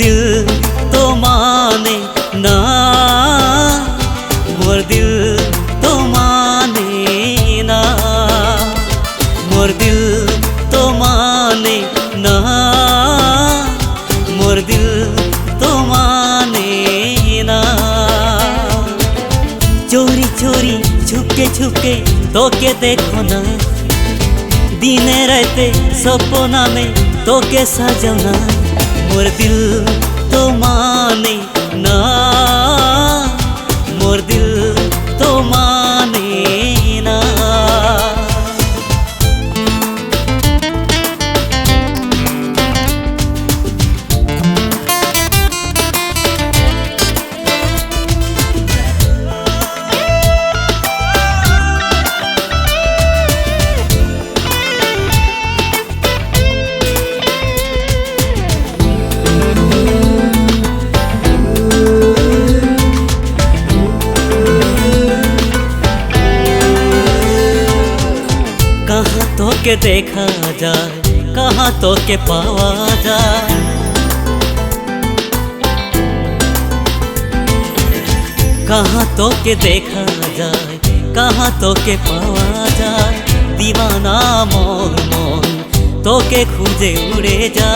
दिल तो माने ना, मोर दिल तो माने ना, मोर दिल तो माने ना, मोर दिल तो माने ना। चोरी चोरी छुपके तो के देखो ना, दिने रहते सपना में तो के सजना। मोर दिल तो माने ना, मोर दिल तो माने ना। कहाँ तो के देखा जाए, कहाँ तो के पावा जाए, कहाँ तो के देखा जाए, कहाँ तो के पावा जाए। दीवाना मोर मन तो के खुजे उड़े जा,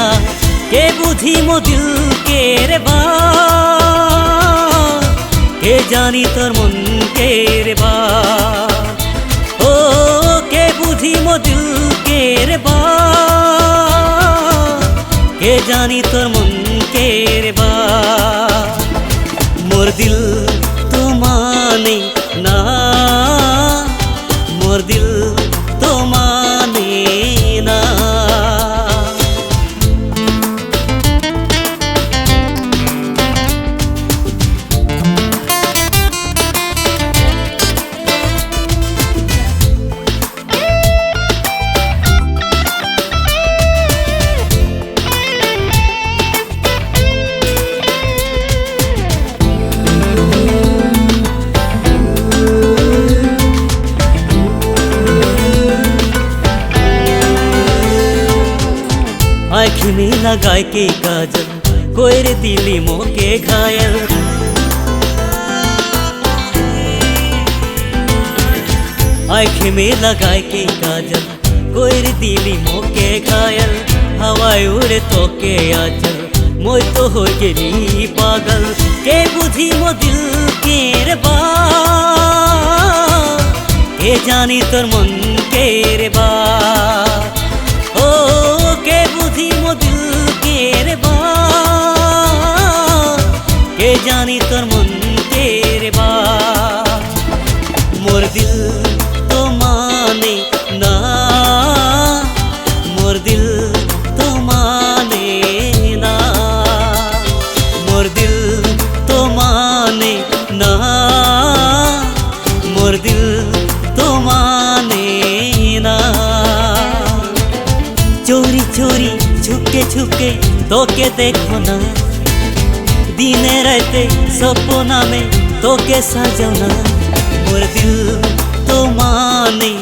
के बुझी मो दिल के रे बात, के जानी तोर मन के रे बात। के बुझी मो दिल के रे बात, के जानी तोर मन के रे बात। मोर दिल तो माने ना, मोर दिल तो माने ना। आँख में लगाए के काजल, कोई रे दिली मोके घायल। आँख में लगाए के काजल, कोई रे दिली मोके घायल। हवाई उड़े तो के आचल, मोय तो हो गेली पागल। के बुझी मो दिल के रे बात, के जानी तोर मन के रे बात। के बुझी मो दिल के रे बात, के जानी तोर मन के रे बात। मोर दिल तो माने ना, मोर दिल तो माने ना, मोर दिल तो माने ना, मोर दिल तो माने ना। चोरी चोरी छुपके तो के देखो ना, दिने रहते सपना में तो के सजना। मोर दिल तो माने